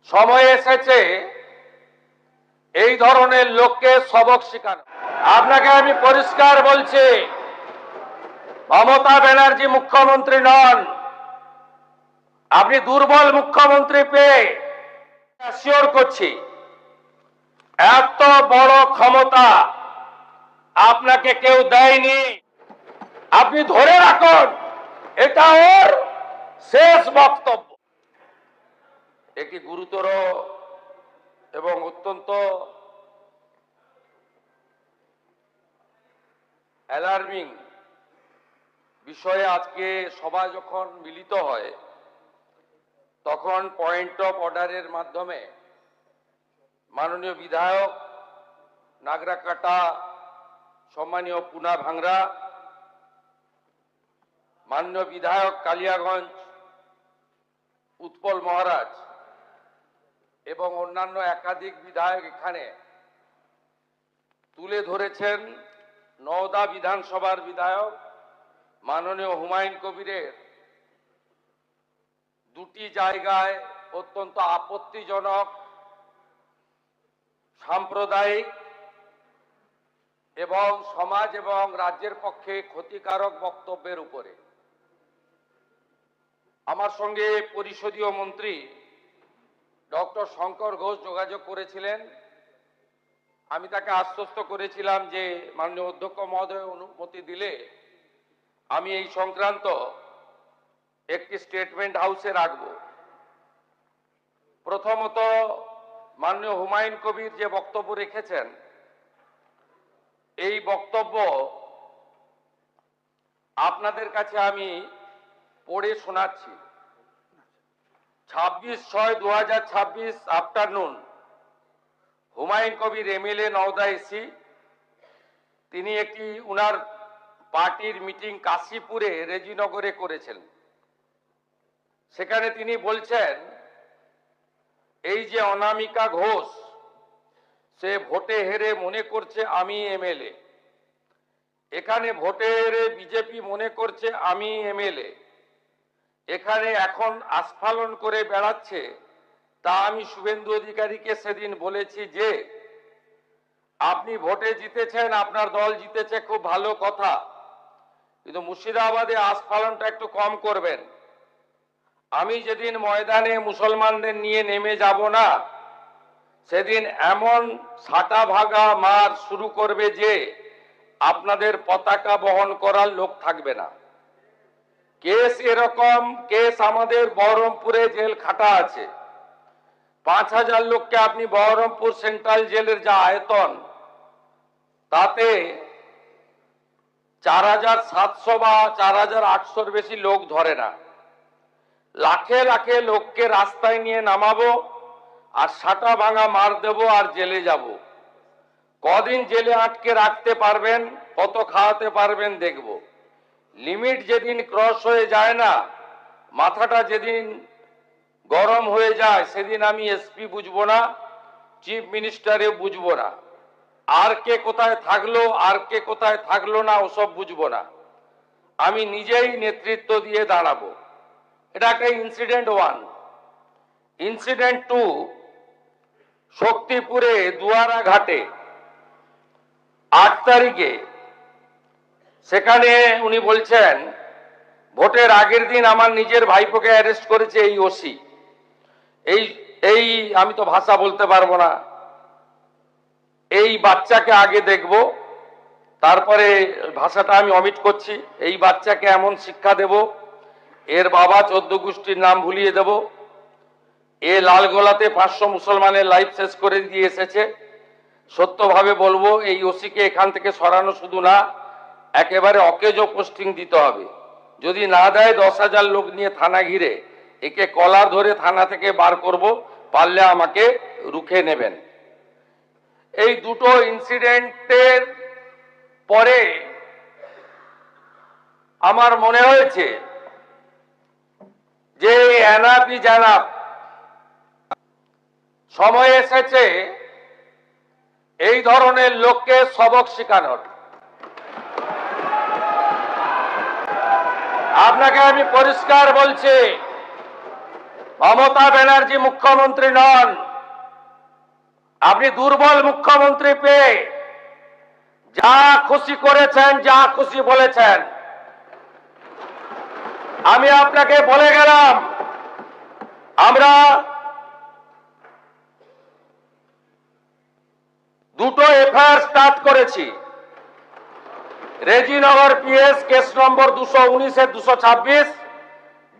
সময় এসেছে এই ধরনের লোককে সবক শেখানো। আপনাকে আমি পরিষ্কার বলছি, মমতা ব্যানার্জি মুখ্যমন্ত্রী নন। আপনি দুর্বল মুখ্যমন্ত্রী পেয়ে শিওর করছি, এত বড় ক্ষমতা আপনাকে কেউ দেয়নি। আপনি ধরে রাখুন, এটা ওর শেষ বক্তব্য। একটি গুরুতর এবং অত্যন্ত অ্যালার্মিং বিষয়ে আজকে সবাই যখন মিলিত হয়, তখন পয়েন্ট অফ অর্ডারের মাধ্যমে মাননীয় বিধায়ক নাগরাকাটা, সম্মানীয় পুনা ভাংরা, মাননীয় বিধায়ক কালিয়াগঞ্জ উৎপল মহারাজ এবং অন্যান্য একাধিক বিধায়ক এখানে তুলে ধরেছেন নওদা বিধানসভার বিধায়ক মাননীয় হুমায়ুন কবিরের দুটি জায়গায় অত্যন্ত আপত্তিজনক, সাম্প্রদায়িক এবং সমাজ এবং রাজ্যের পক্ষে ক্ষতিকারক বক্তব্যের উপরে আমার সঙ্গে পরিষদীয় মন্ত্রী ডক্টর শঙ্কর ঘোষ যোগাযোগ করেছিলেন। আমি তাকে আশ্বস্ত করেছিলাম যে মাননীয় অধ্যক্ষ মহোদয় অনুমতি দিলে আমি এই সংক্রান্ত একটি স্টেটমেন্ট হাউসে রাখব। প্রথমত, মাননীয় হুমায়ুন কবির যে বক্তব্য রেখেছেন, এই বক্তব্য আপনাদের কাছে আমি পড়ে শোনাচ্ছি। 26/6/2026 afternoon, Humayun Kabir MLA Nowda AC, তিনি একটি উনার পার্টির মিটিং কাশীপুরে রেজিনগরে করেছেন। সেখানে তিনি বলছেন, এই যে অনামিকা ঘোষ, সে ভোটে হেরে মনে করছে আমি এমএলএ, এখানে ভোটে হেরে বিজেপি মনে করছে আমি এমএলএ, এখানে এখন আস্ফালন করে বেড়াচ্ছে। তা আমি শুভেন্দু অধিকারীকে সেদিন বলেছি যে আপনি ভোটে জিতেছেন, আপনার দল জিতেছে, খুব ভালো কথা, কিন্তু মুর্শিদাবাদে আস্ফালনটা একটু কম করবেন। আমি যেদিন ময়দানে মুসলমানদের নিয়ে নেমে যাব না, সেদিন এমন সাটা ভাগা মার শুরু করবে যে আপনাদের পতাকা বহন করার লোক থাকবে না। কেস এরকম, কেস আমাদের বহরমপুরে জেল খাটা আছে। 5000 লোককে আপনি বহরমপুর সেন্ট্রাল জেলের যা আয়তন, তাতে 4700 বা 4800 বেশি লোক ধরে না। লাখে লাখে লোককে রাস্তায় নিয়ে নামাবো আর সাটা ভাঙা মার দেব আর জেলে যাব। কদিন জেলে আটকে রাখতে পারবেন, কত খাওয়াতে পারবেন দেখব। লিমিট যেদিন ক্রস হয়ে যায় না, মাথাটা যেদিন গরম হয়ে যায়, সেদিন আমি এসপি বুঝবো না, চিফ মিনিস্টারে বুঝবো না, আর কে কোথায় থাকলো আর কে কোথায় থাকলো না ওসব বুঝবো না। আমি নিজেই নেতৃত্ব দিয়ে দাঁড়াবো। এটা একটা ইনসিডেন্ট 1। ইনসিডেন্ট 2, শক্তিপুরে দুয়ারা ঘাটে 8 তারিখে, সেখানে উনি বলছেন ভোটের আগের দিন আমার নিজের ভাইপোকে অ্যারেস্ট করেছে এই ওসি। এই আমি তো ভাষা বলতে পারবো না। এই বাচ্চাকে আগে দেখব, তারপরে ভাষাটা আমি অমিট করছি। এই বাচ্চাকে এমন শিক্ষা দেব, এর বাবা 14 গোষ্ঠীর নাম ভুলিয়ে দেব। এ লালগোলাতে 500 মুসলমানের লাইফ শেষ করে দিয়ে এসেছে। সত্যভাবে বলবো, এই ওসিকে এখান থেকে সরানো শুধু না, একেবারে অকেজো পোস্টিং দিতে হবে। যদি না দেয় 10,000 লোক নিয়ে থানা ঘিরে একে কলার ধরে থানা থেকে বার করব, পারলে আমাকে রুখে নেবেন। এই দুটো ইনসিডেন্টের পরে আমার মনে হয়েছে যে এনাফি জানাব, সময় এসেছে এই ধরনের লোককে সবক শেখানোর। আপনাকে আমি পরিষ্কার বলছি, মমতা ব্যানার্জি মুখ্যমন্ত্রী নন। আপনি দুর্বল মুখ্যমন্ত্রী পেয়ে যা খুশি করেছেন, যা খুশি বলেছেন। আমি আপনাকে বলে গেলাম, আমরা দুটো এফআইআর স্টার্ট করেছি। Rejinagar PS case number 219/226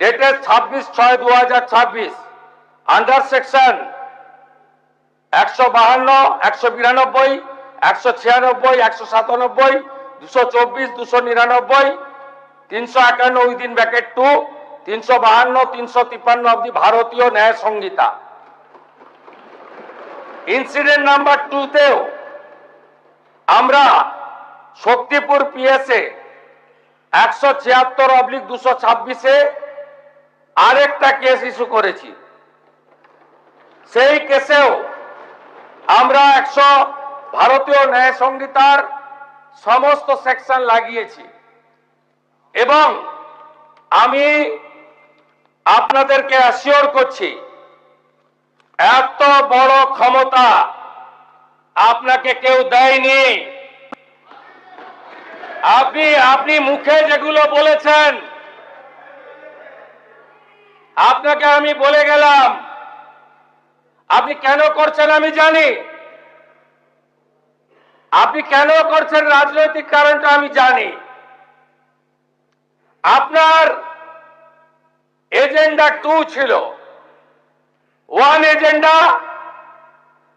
dated 26/6/2026 under section 152, 192, 196, 197, 224, 299, 351 within bracket 2, 352, 353 of the ভারতীয় ন্যায় সংহিতা। ইনসিডেন্ট নাম্বার 2 তেও আমরা শক্তিপুর পিএসএ 176/226 আরেকটা কেস ইস্যু করেছি। সেই কেসেও আমরা ভারতীয় ন্যায় সংহিতার সমস্ত সেকশন লাগিয়েছি এবং আমি আপনাদেরকে অ্যাসিওর করছি, এত বড় ক্ষমতা আপনাকে কেউ দেয়নি। আপনি মুখে যেগুলো বলেছেন, আপনাকে আমি বলে গেলাম, আপনি কেন করছেন আমি জানি। আপনি কেন করছেন রাজনৈতিক কারণটা আমি জানি। আপনার এজেন্ডা 2 ছিল। 1 এজেন্ডা,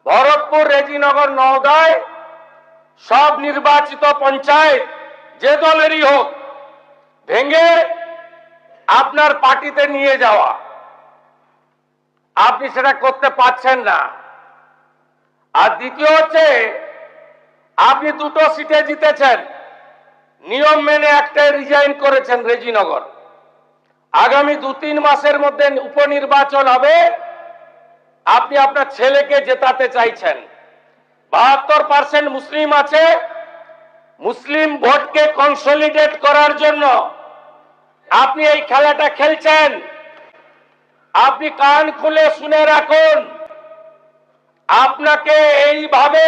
ভরতপুর, রেজিনগর, নওদায় সব নির্বাচিত পঞ্চায়েত যে দলেরই হোক ভেঙে আপনার পার্টিতে নিয়ে যাওয়া। আপনি সেটা করতে পারছেন না। আর দ্বিতীয় হচ্ছে, আপনি 2টো সিটে জিতেছেন, নিয়ম মেনে একটাই রিজাইন করেছেন রেজিনগর। আগামী 2-3 মাসের মধ্যে উপনির্বাচন হবে, আপনি আপনার ছেলেকে জেতাতে চাইছেন। 72% মুসলিম আছে, মুসলিম ভোটকে কনসলিডেট করার জন্য আপনি এই খেলাটা খেলছেন। আপনি কান খুলে শুনে রাখুন, আপনাকে এইভাবে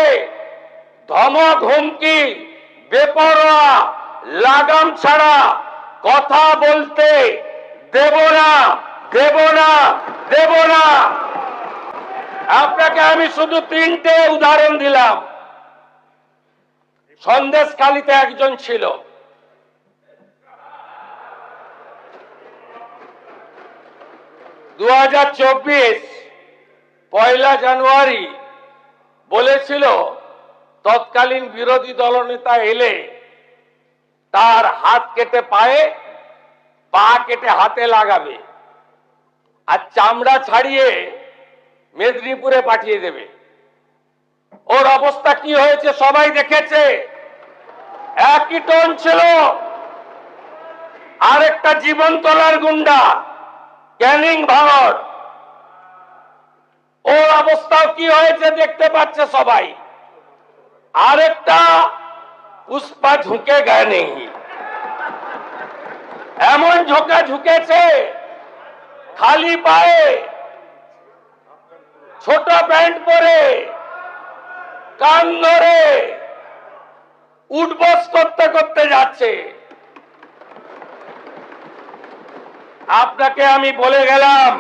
ধমক হুমকি, বেপরোয়া, লাগাম ছাড়া কথা বলতে দেব না, দেব না, দেব না। আপনাকে আমি শুধু 3টে উদাহরণ দিলাম। সন্দেশখালীতে একজন ছিল, পয়লা জানুয়ারি বলেছিল তৎকালীন বিরোধী দলনেতা এলে তার হাত কেটে পায়ে, পা কেটে হাতে লাগাবে আর চামড়া ছাড়িয়ে মেদিনীপুরে পাঠিয়ে দেবে। ওর অবস্থা কি হয়েছে সবাই দেখেছে। একই টোন ছিল। আরেকটা জীবনতলার গুন্ডা ক্যানিং ভাঙড়, ওর অবস্থাও কি হয়েছে দেখতে পাচ্ছে সবাই। আরেকটা পুষ্পা ঝুঁকে গায়ে নেই, এমন ঝোঁকা ঝুঁকেছে, খালি পায়ে, ছোট প্যান্ট পরে, কান ধরে উঠবস করতে করতে যাচ্ছে। আপনাকে আমি বলে গেলাম,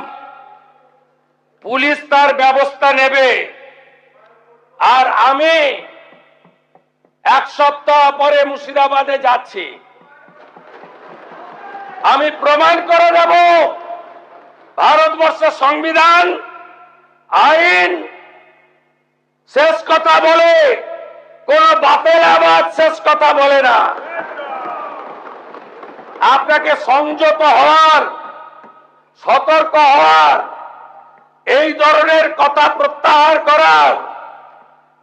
পুলিশ তার ব্যবস্থা নেবে। আর আমি 1 সপ্তাহ পরে মুর্শিদাবাদে যাচ্ছি। আমি প্রমাণ করে দেব ভারতবর্ষের সংবিধান, আইন শেষ কথা বলে, কোন বাপের আবাদ শেষ কথা বলে না। আপনাকে সংযত হওয়ার, সতর্ক হওয়ার, এই ধরনের কথা প্রত্যাহার করার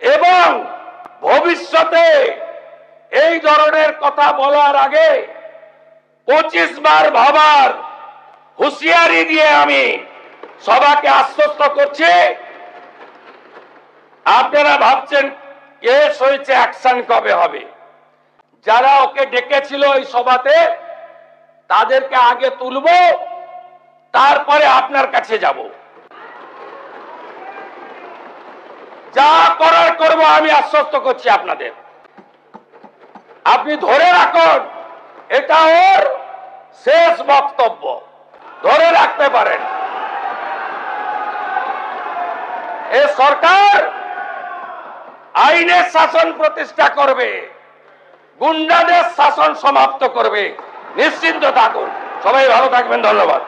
এবং ভবিষ্যতে এই ধরনের কথা বলার আগে 25 বার ভাবার হুঁশিয়ারি দিয়ে আমি সবাইকে আশ্বস্ত করছি। আপনারা ভাবছেন কেস হয়েছে, অ্যাকশন কবে হবে? যারা ওকে ডেকেছিল এই সভাতে তাদেরকে আগে তুলবো, তারপরে আপনার কাছে যাব। যা করার করব, আমি আশ্বস্ত করছি আপনাদের। আপনি ধরে রাখুন, এটা ওর শেষ বক্তব্য, ধরে রাখতে পারেন। এ সরকার আইনের শাসন প্রতিষ্ঠা করবে, গুন্ডাদের শাসন সমাপ্ত করবে। নিশ্চিন্ত থাকুন। সবাই ভালো থাকবেন। ধন্যবাদ।